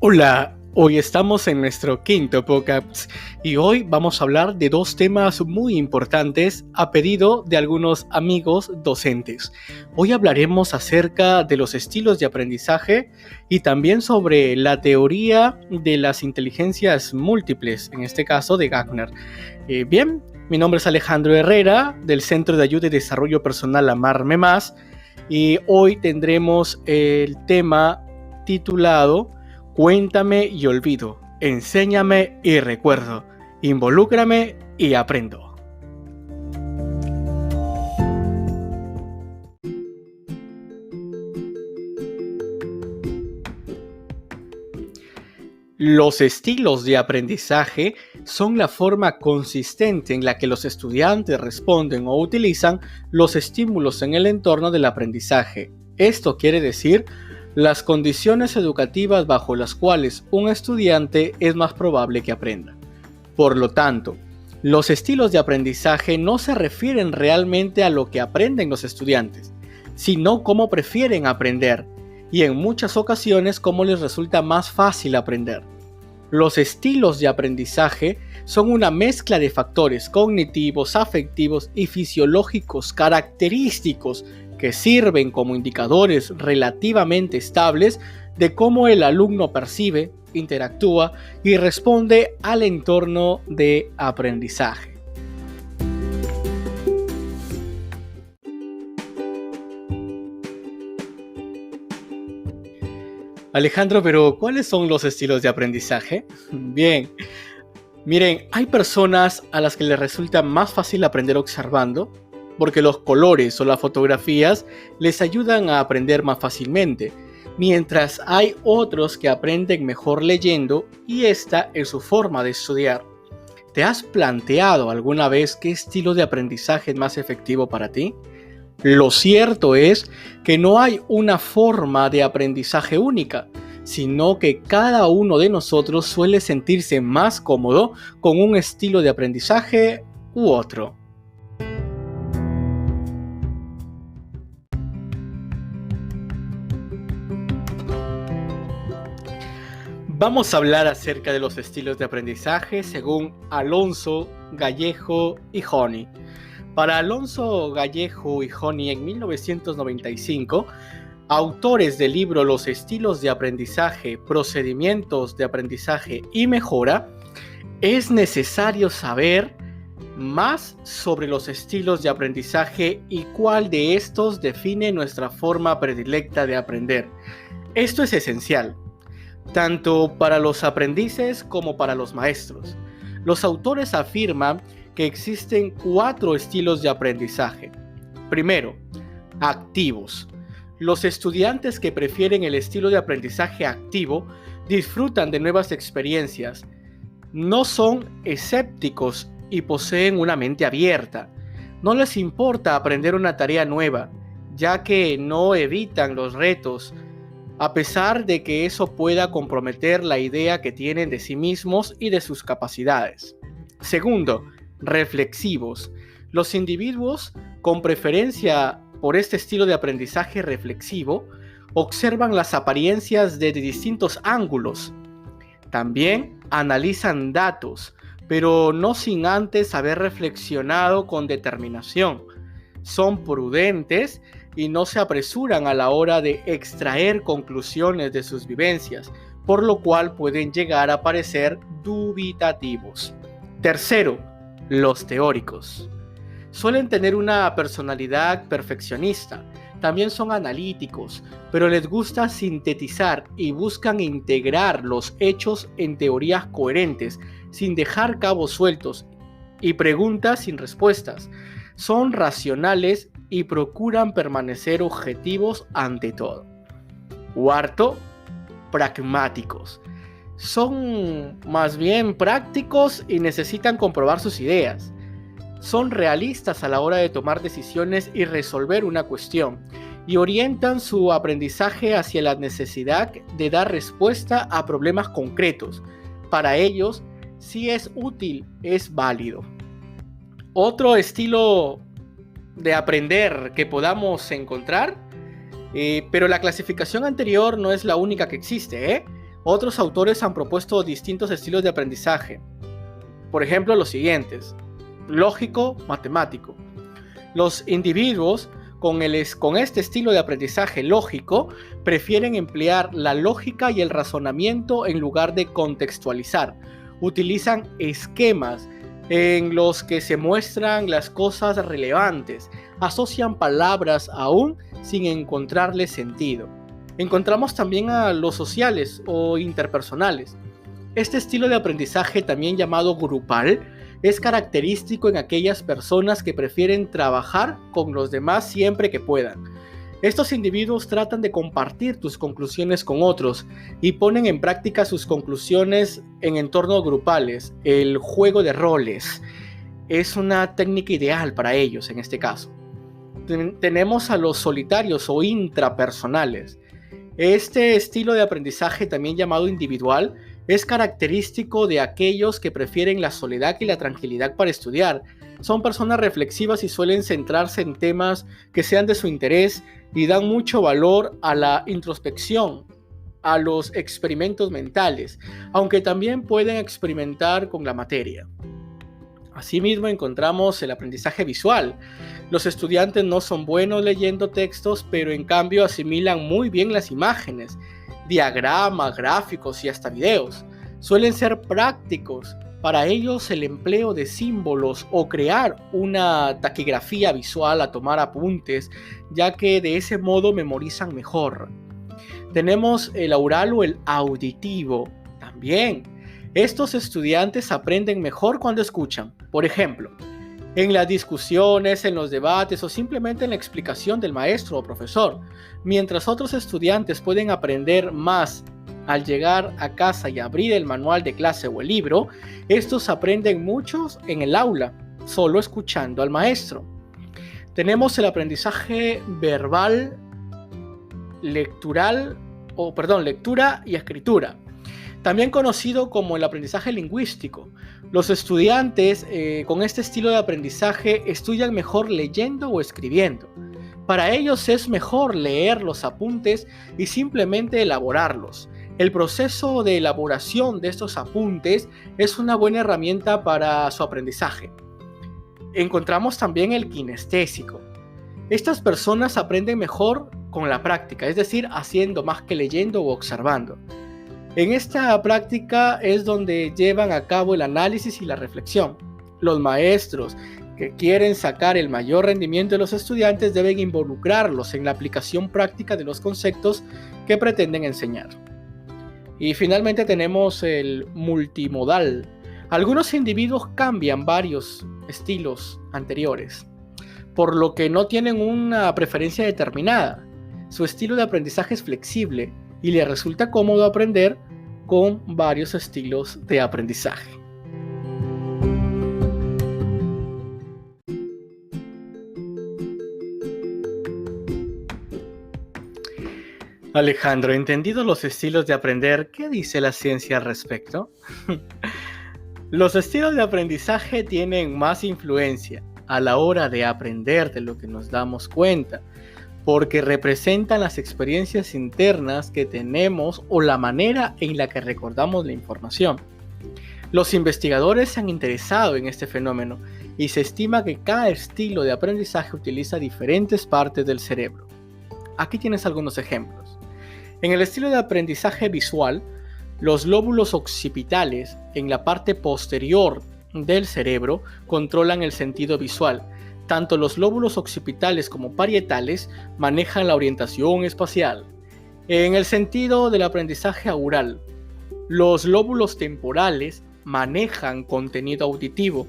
Hola, hoy estamos en nuestro quinto podcast y hoy vamos a hablar de dos temas muy importantes a pedido de algunos amigos docentes. Hoy hablaremos acerca de los estilos de aprendizaje y también sobre la teoría de las inteligencias múltiples, en este caso de Gardner. Bien, mi nombre es Alejandro Herrera del Centro de Ayuda y Desarrollo Personal Amarme Más y hoy tendremos el tema titulado Cuéntame y olvido, enséñame y recuerdo, involúcrame y aprendo. Los estilos de aprendizaje son la forma consistente en la que los estudiantes responden o utilizan los estímulos en el entorno del aprendizaje. Esto quiere decir las condiciones educativas bajo las cuales un estudiante es más probable que aprenda. Por lo tanto, los estilos de aprendizaje no se refieren realmente a lo que aprenden los estudiantes, sino cómo prefieren aprender y en muchas ocasiones cómo les resulta más fácil aprender. Los estilos de aprendizaje son una mezcla de factores cognitivos, afectivos y fisiológicos característicos que sirven como indicadores relativamente estables de cómo el alumno percibe, interactúa y responde al entorno de aprendizaje. Alejandro, pero ¿cuáles son los estilos de aprendizaje? Bien, miren, hay personas a las que les resulta más fácil aprender observando, porque los colores o las fotografías les ayudan a aprender más fácilmente, mientras hay otros que aprenden mejor leyendo y esta es su forma de estudiar. ¿Te has planteado alguna vez qué estilo de aprendizaje es más efectivo para ti? Lo cierto es que no hay una forma de aprendizaje única, sino que cada uno de nosotros suele sentirse más cómodo con un estilo de aprendizaje u otro. Vamos a hablar acerca de los estilos de aprendizaje según Alonso, Gallejo y Honey. Para Alonso, Gallejo y Honey en 1995, autores del libro Los estilos de aprendizaje, procedimientos de aprendizaje y mejora, es necesario saber más sobre los estilos de aprendizaje y cuál de estos define nuestra forma predilecta de aprender. Esto es esencial, tanto para los aprendices como para los maestros. Los autores afirman que existen 4 estilos de aprendizaje. Primero, activos. Los estudiantes que prefieren el estilo de aprendizaje activo disfrutan de nuevas experiencias, no son escépticos y poseen una mente abierta. No les importa aprender una tarea nueva, ya que no evitan los retos, a pesar de que eso pueda comprometer la idea que tienen de sí mismos y de sus capacidades. Segundo, reflexivos. Los individuos con preferencia por este estilo de aprendizaje reflexivo observan las apariencias desde distintos ángulos. También analizan datos, pero no sin antes haber reflexionado con determinación. Son prudentes y no se apresuran a la hora de extraer conclusiones de sus vivencias, por lo cual pueden llegar a parecer dubitativos. Tercero, los teóricos. Suelen tener una personalidad perfeccionista, también son analíticos, pero les gusta sintetizar y buscan integrar los hechos en teorías coherentes, sin dejar cabos sueltos y preguntas sin respuestas. Son racionales y procuran permanecer objetivos ante todo. Cuarto, pragmáticos. Son más bien prácticos y necesitan comprobar sus ideas. Son realistas a la hora de tomar decisiones y resolver una cuestión, y orientan su aprendizaje hacia la necesidad de dar respuesta a problemas concretos. Para ellos, si es útil, es válido. Otro estilo de aprender que podamos encontrar, pero la clasificación anterior no es la única que existe, Otros autores han propuesto distintos estilos de aprendizaje. Por ejemplo, los siguientes: lógico, matemático. Los individuos con este estilo de aprendizaje lógico prefieren emplear la lógica y el razonamiento en lugar de contextualizar. Utilizan esquemas en los que se muestran las cosas relevantes, asocian palabras aún sin encontrarle sentido. Encontramos también a los sociales o interpersonales. Este estilo de aprendizaje, también llamado grupal, es característico en aquellas personas que prefieren trabajar con los demás siempre que puedan. Estos individuos tratan de compartir tus conclusiones con otros y ponen en práctica sus conclusiones en entornos grupales. El juego de roles es una técnica ideal para ellos en este caso. Tenemos a los solitarios o intrapersonales. Este estilo de aprendizaje, también llamado individual, es característico de aquellos que prefieren la soledad y la tranquilidad para estudiar. Son personas reflexivas y suelen centrarse en temas que sean de su interés y dan mucho valor a la introspección, a los experimentos mentales, aunque también pueden experimentar con la materia. Asimismo, encontramos el aprendizaje visual. Los estudiantes no son buenos leyendo textos, pero en cambio asimilan muy bien las imágenes, diagramas, gráficos y hasta videos. Suelen ser prácticos. Para ellos, el empleo de símbolos o crear una taquigrafía visual a tomar apuntes, ya que de ese modo memorizan mejor. Tenemos el aural o el auditivo también. Estos estudiantes aprenden mejor cuando escuchan. Por ejemplo, en las discusiones, en los debates o simplemente en la explicación del maestro o profesor. Mientras otros estudiantes pueden aprender más al llegar a casa y abrir el manual de clase o el libro, estos aprenden muchos en el aula, solo escuchando al maestro. Tenemos el aprendizaje verbal, lectura y escritura, también conocido como el aprendizaje lingüístico. Los estudiantes con este estilo de aprendizaje estudian mejor leyendo o escribiendo. Para ellos es mejor leer los apuntes y simplemente elaborarlos. El proceso de elaboración de estos apuntes es una buena herramienta para su aprendizaje. Encontramos también el kinestésico. Estas personas aprenden mejor con la práctica, es decir, haciendo más que leyendo o observando. En esta práctica es donde llevan a cabo el análisis y la reflexión. Los maestros que quieren sacar el mayor rendimiento de los estudiantes deben involucrarlos en la aplicación práctica de los conceptos que pretenden enseñar. Y finalmente tenemos el multimodal. Algunos individuos cambian varios estilos anteriores, por lo que no tienen una preferencia determinada. Su estilo de aprendizaje es flexible y le resulta cómodo aprender con varios estilos de aprendizaje. Alejandro, entendidos los estilos de aprender, ¿qué dice la ciencia al respecto? Los estilos de aprendizaje tienen más influencia a la hora de aprender de lo que nos damos cuenta, porque representan las experiencias internas que tenemos o la manera en la que recordamos la información. Los investigadores se han interesado en este fenómeno y se estima que cada estilo de aprendizaje utiliza diferentes partes del cerebro. Aquí tienes algunos ejemplos. En el estilo de aprendizaje visual, los lóbulos occipitales en la parte posterior del cerebro controlan el sentido visual. Tanto los lóbulos occipitales como parietales manejan la orientación espacial. En el sentido del aprendizaje aural, los lóbulos temporales manejan contenido auditivo.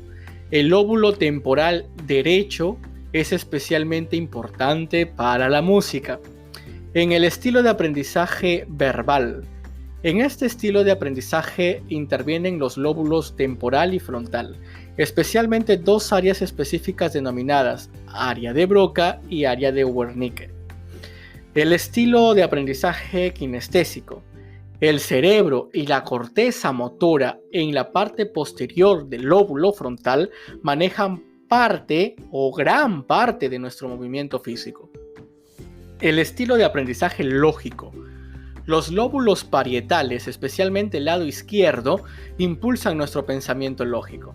El lóbulo temporal derecho es especialmente importante para la música. En el estilo de aprendizaje verbal, en este estilo de aprendizaje intervienen los lóbulos temporal y frontal, especialmente dos áreas específicas denominadas área de Broca y área de Wernicke. El estilo de aprendizaje kinestésico. El cerebro y la corteza motora en la parte posterior del lóbulo frontal manejan parte o gran parte de nuestro movimiento físico. El estilo de aprendizaje lógico. Los lóbulos parietales, especialmente el lado izquierdo, impulsan nuestro pensamiento lógico.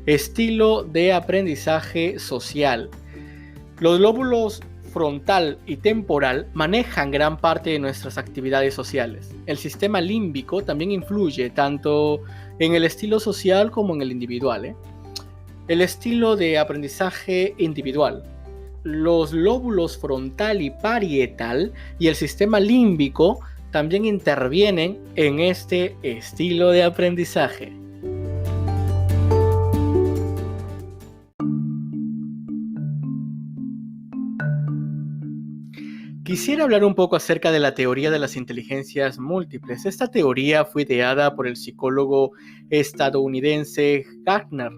Estilo de aprendizaje social. Los lóbulos frontal y temporal manejan gran parte de nuestras actividades sociales. El sistema límbico también influye tanto en el estilo social como en el individual. El estilo de aprendizaje individual. Los lóbulos frontal y parietal y el sistema límbico también intervienen en este estilo de aprendizaje. Quisiera hablar un poco acerca de la teoría de las inteligencias múltiples. Esta teoría fue ideada por el psicólogo estadounidense Gardner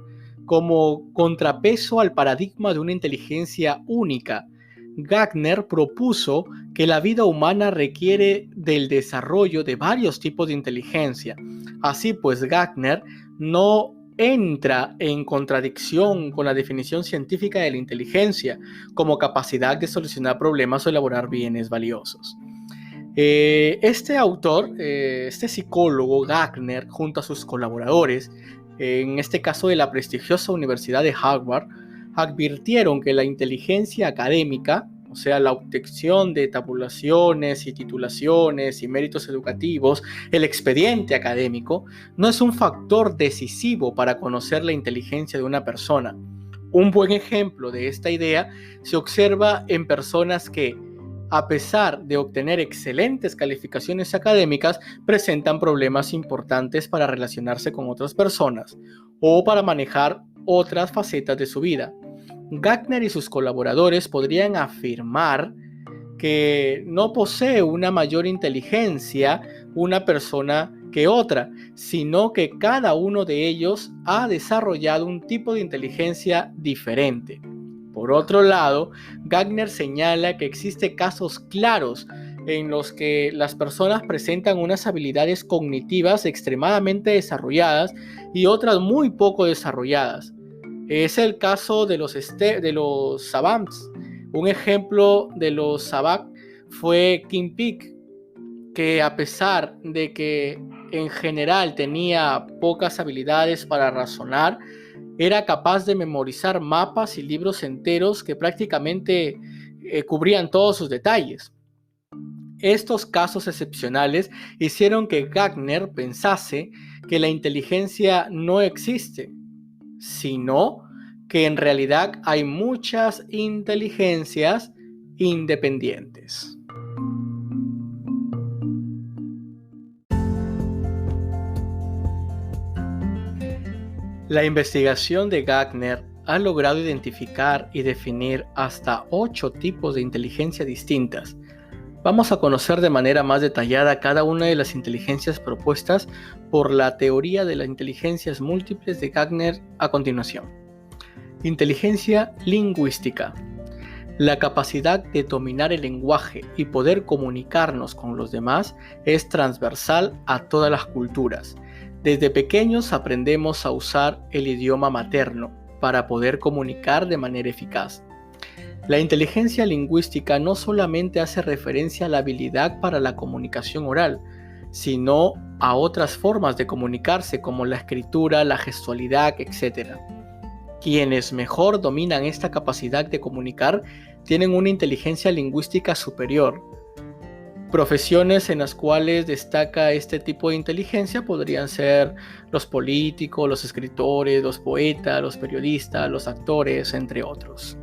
como contrapeso al paradigma de una inteligencia única. Gardner propuso que la vida humana requiere del desarrollo de varios tipos de inteligencia. Así pues, Gardner no entra en contradicción con la definición científica de la inteligencia como capacidad de solucionar problemas o elaborar bienes valiosos. Este autor, este psicólogo Gardner, junto a sus colaboradores, en este caso de la prestigiosa Universidad de Harvard, advirtieron que la inteligencia académica, o sea, la obtención de tabulaciones y titulaciones y méritos educativos, el expediente académico, no es un factor decisivo para conocer la inteligencia de una persona. Un buen ejemplo de esta idea se observa en personas que, a pesar de obtener excelentes calificaciones académicas, presentan problemas importantes para relacionarse con otras personas o para manejar otras facetas de su vida. Gardner y sus colaboradores podrían afirmar que no posee una mayor inteligencia una persona que otra, sino que cada uno de ellos ha desarrollado un tipo de inteligencia diferente. Por otro lado, Gardner señala que existen casos claros en los que las personas presentan unas habilidades cognitivas extremadamente desarrolladas y otras muy poco desarrolladas. Es el caso de los savants. Un ejemplo de los savants fue Kim Peek, que a pesar de que en general tenía pocas habilidades para razonar, era capaz de memorizar mapas y libros enteros que prácticamente cubrían todos sus detalles. Estos casos excepcionales hicieron que Gardner pensase que la inteligencia no existe, sino que en realidad hay muchas inteligencias independientes. La investigación de Gardner ha logrado identificar y definir hasta 8 tipos de inteligencia distintas. Vamos a conocer de manera más detallada cada una de las inteligencias propuestas por la teoría de las inteligencias múltiples de Gardner a continuación. Inteligencia lingüística. La capacidad de dominar el lenguaje y poder comunicarnos con los demás es transversal a todas las culturas. Desde pequeños aprendemos a usar el idioma materno para poder comunicar de manera eficaz. La inteligencia lingüística no solamente hace referencia a la habilidad para la comunicación oral, sino a otras formas de comunicarse como la escritura, la gestualidad, etc. Quienes mejor dominan esta capacidad de comunicar tienen una inteligencia lingüística superior. Profesiones en las cuales destaca este tipo de inteligencia podrían ser los políticos, los escritores, los poetas, los periodistas, los actores, entre otros.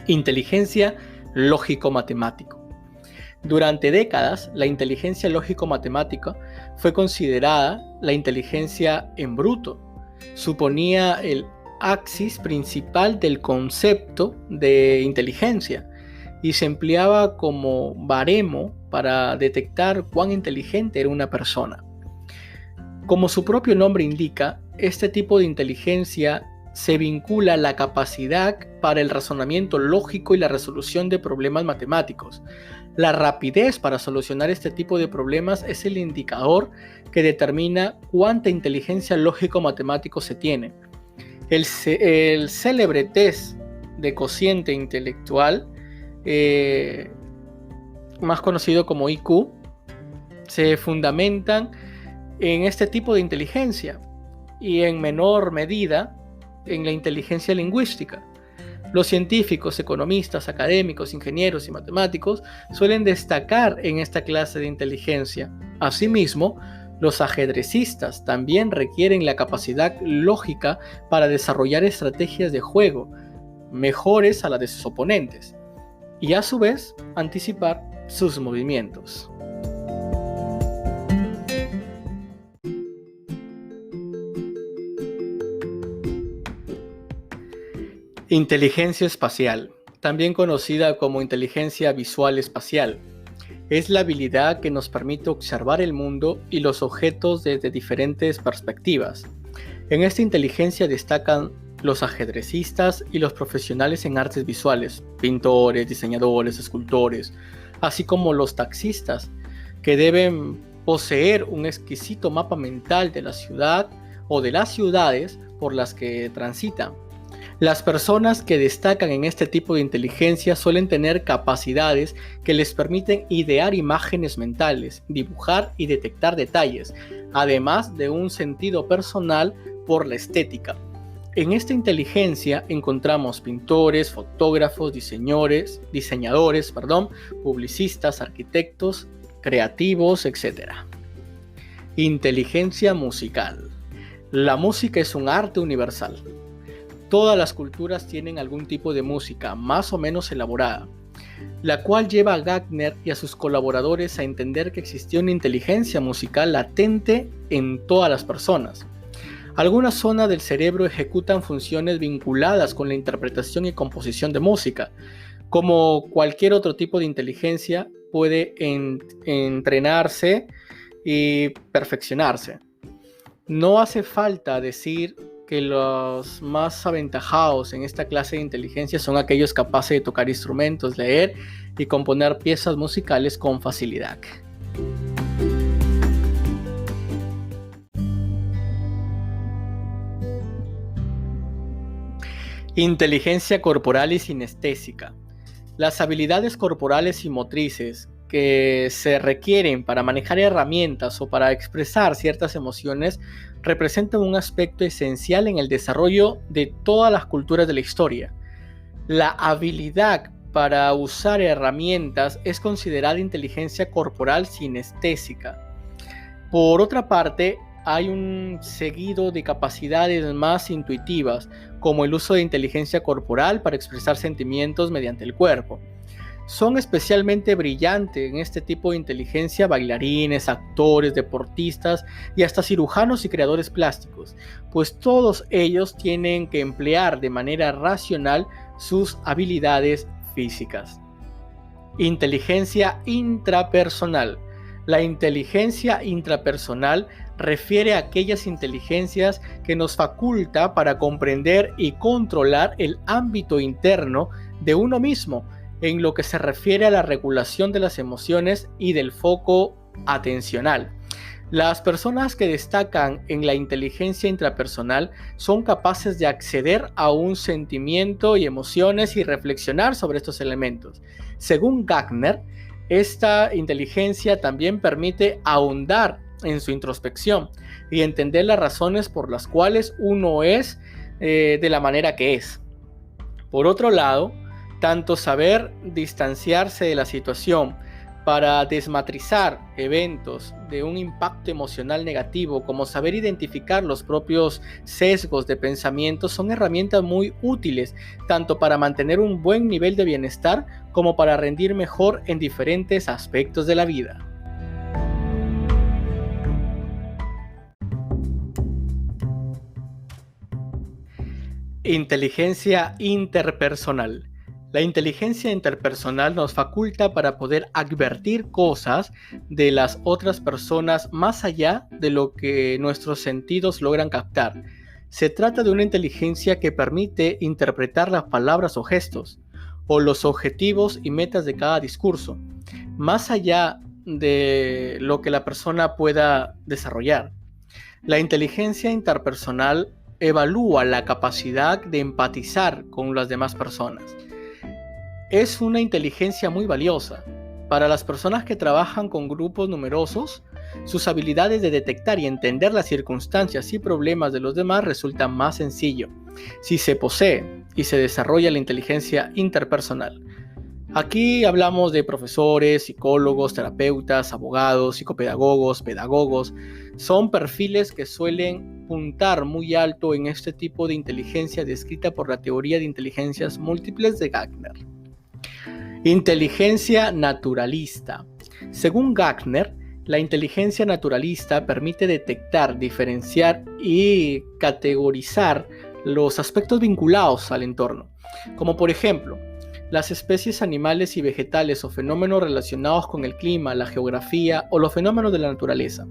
Inteligencia lógico-matemático. Durante décadas, la inteligencia lógico-matemática fue considerada la inteligencia en bruto. Suponía el axis principal del concepto de inteligencia y se empleaba como baremo para detectar cuán inteligente era una persona. Como su propio nombre indica, este tipo de inteligencia se vincula a la capacidad para el razonamiento lógico y la resolución de problemas matemáticos. La rapidez para solucionar este tipo de problemas es el indicador que determina cuánta inteligencia lógico-matemático se tiene. El célebre test de cociente intelectual, más conocido como IQ, se fundamentan en este tipo de inteligencia y en menor medida en la inteligencia lingüística. Los científicos, economistas, académicos, ingenieros y matemáticos suelen destacar en esta clase de inteligencia. Asimismo, los ajedrecistas también requieren la capacidad lógica para desarrollar estrategias de juego mejores a las de sus oponentes y a su vez anticipar sus movimientos. Inteligencia espacial, también conocida como inteligencia visual espacial, es la habilidad que nos permite observar el mundo y los objetos desde diferentes perspectivas. En esta inteligencia destacan los ajedrecistas y los profesionales en artes visuales, pintores, diseñadores, escultores, así como los taxistas, que deben poseer un exquisito mapa mental de la ciudad o de las ciudades por las que transitan. Las personas que destacan en este tipo de inteligencia suelen tener capacidades que les permiten idear imágenes mentales, dibujar y detectar detalles, además de un sentido personal por la estética. En esta inteligencia encontramos pintores, fotógrafos, diseñadores, publicistas, arquitectos, creativos, etc. Inteligencia musical. La música es un arte universal. Todas las culturas tienen algún tipo de música más o menos elaborada, la cual lleva a Gardner y a sus colaboradores a entender que existía una inteligencia musical latente en todas las personas. Algunas zonas del cerebro ejecutan funciones vinculadas con la interpretación y composición de música. Como cualquier otro tipo de inteligencia, puede entrenarse y perfeccionarse. No hace falta decir que los más aventajados en esta clase de inteligencia son aquellos capaces de tocar instrumentos, leer y componer piezas musicales con facilidad. Inteligencia corporal y sinestésica. Las habilidades corporales y motrices que se requieren para manejar herramientas o para expresar ciertas emociones representan un aspecto esencial en el desarrollo de todas las culturas de la historia. La habilidad para usar herramientas es considerada inteligencia corporal sinestésica. Por otra parte, hay un seguido de capacidades más intuitivas, como el uso de inteligencia corporal para expresar sentimientos mediante el cuerpo. Son especialmente brillantes en este tipo de inteligencia bailarines, actores, deportistas y hasta cirujanos y creadores plásticos, pues todos ellos tienen que emplear de manera racional sus habilidades físicas. Inteligencia intrapersonal. La inteligencia intrapersonal refiere a aquellas inteligencias que nos faculta para comprender y controlar el ámbito interno de uno mismo, en lo que se refiere a la regulación de las emociones y del foco atencional. Las personas que destacan en la inteligencia intrapersonal son capaces de acceder a un sentimiento y emociones y reflexionar sobre estos elementos. Según Gardner, esta inteligencia también permite ahondar en su introspección y entender las razones por las cuales uno es de la manera que es. Por otro lado, tanto saber distanciarse de la situación para desmatrizar eventos de un impacto emocional negativo, como saber identificar los propios sesgos de pensamiento, son herramientas muy útiles, tanto para mantener un buen nivel de bienestar como para rendir mejor en diferentes aspectos de la vida. Inteligencia interpersonal. La inteligencia interpersonal nos faculta para poder advertir cosas de las otras personas más allá de lo que nuestros sentidos logran captar. Se trata de una inteligencia que permite interpretar las palabras o gestos, o los objetivos y metas de cada discurso, más allá de lo que la persona pueda desarrollar. La inteligencia interpersonal evalúa la capacidad de empatizar con las demás personas. Es una inteligencia muy valiosa, Para las personas que trabajan con grupos numerosos, sus habilidades de detectar y entender las circunstancias y problemas de los demás resultan más sencillo si se posee y se desarrolla la inteligencia interpersonal. Aquí hablamos de profesores, psicólogos, terapeutas, abogados, psicopedagogos, pedagogos. Son perfiles que suelen puntar muy alto en este tipo de inteligencia descrita por la teoría de inteligencias múltiples de Gardner. Inteligencia naturalista. Según Gardner, la inteligencia naturalista permite detectar, diferenciar y categorizar los aspectos vinculados al entorno, como por ejemplo, las especies animales y vegetales o fenómenos relacionados con el clima, la geografía o los fenómenos de la naturaleza.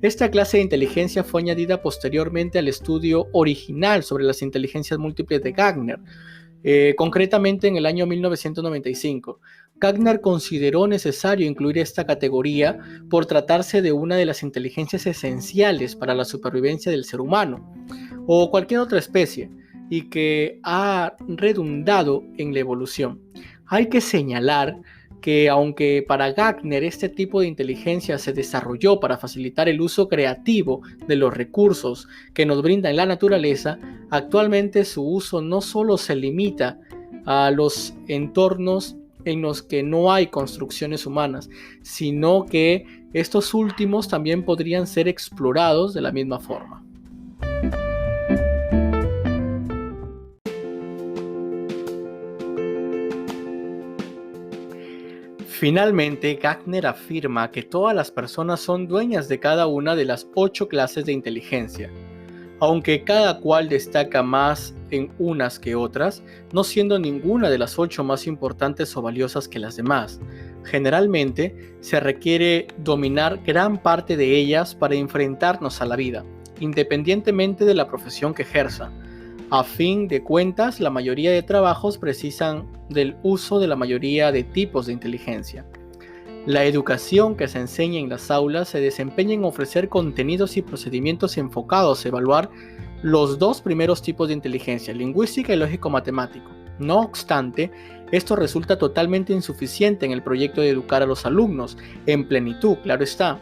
Esta clase de inteligencia fue añadida posteriormente al estudio original sobre las inteligencias múltiples de Gardner, concretamente en el año 1995. Gardner consideró necesario incluir esta categoría por tratarse de una de las inteligencias esenciales para la supervivencia del ser humano o cualquier otra especie, y que ha redundado en la evolución. Hay que señalar que aunque para Gardner este tipo de inteligencia se desarrolló para facilitar el uso creativo de los recursos que nos brinda la naturaleza, actualmente su uso no solo se limita a los entornos en los que no hay construcciones humanas, sino que estos últimos también podrían ser explorados de la misma forma. Finalmente, Gardner afirma que todas las personas son dueñas de cada una de las 8 clases de inteligencia, aunque cada cual destaca más en unas que otras, no siendo ninguna de las 8 más importantes o valiosas que las demás. Generalmente, se requiere dominar gran parte de ellas para enfrentarnos a la vida, independientemente de la profesión que ejerza. A fin de cuentas, la mayoría de trabajos precisan del uso de la mayoría de tipos de inteligencia. La educación que se enseña en las aulas se desempeña en ofrecer contenidos y procedimientos enfocados a evaluar los 2 primeros tipos de inteligencia, lingüística y lógico-matemático. No obstante, esto resulta totalmente insuficiente en el proyecto de educar a los alumnos, en plenitud, claro está,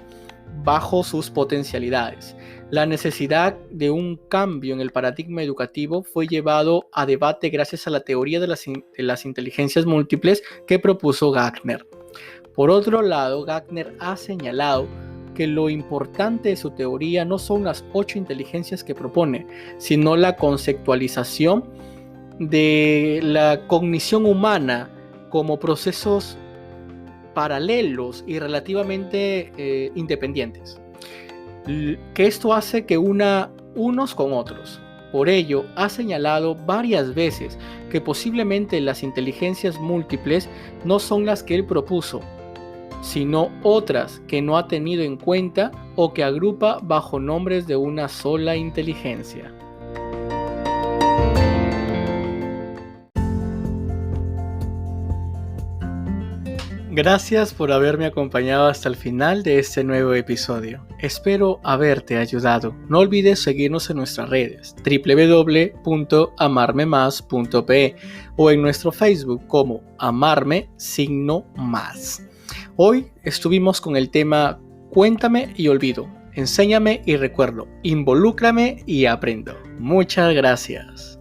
bajo sus potencialidades. La necesidad de un cambio en el paradigma educativo fue llevado a debate gracias a la teoría de las inteligencias múltiples que propuso Gardner. Por otro lado, Gardner ha señalado que lo importante de su teoría no son las 8 inteligencias que propone, sino la conceptualización de la cognición humana como procesos paralelos y relativamente independientes, que esto hace que una unos con otros. Por ello, ha señalado varias veces que posiblemente las inteligencias múltiples no son las que él propuso, sino otras que no ha tenido en cuenta o que agrupa bajo nombres de una sola inteligencia. Gracias por haberme acompañado hasta el final de este nuevo episodio. Espero haberte ayudado. No olvides seguirnos en nuestras redes www.amarmemás.pe o en nuestro Facebook como amarme_más. Hoy estuvimos con el tema Cuéntame y olvido, enséñame y recuerdo, involúcrame y aprendo. Muchas gracias.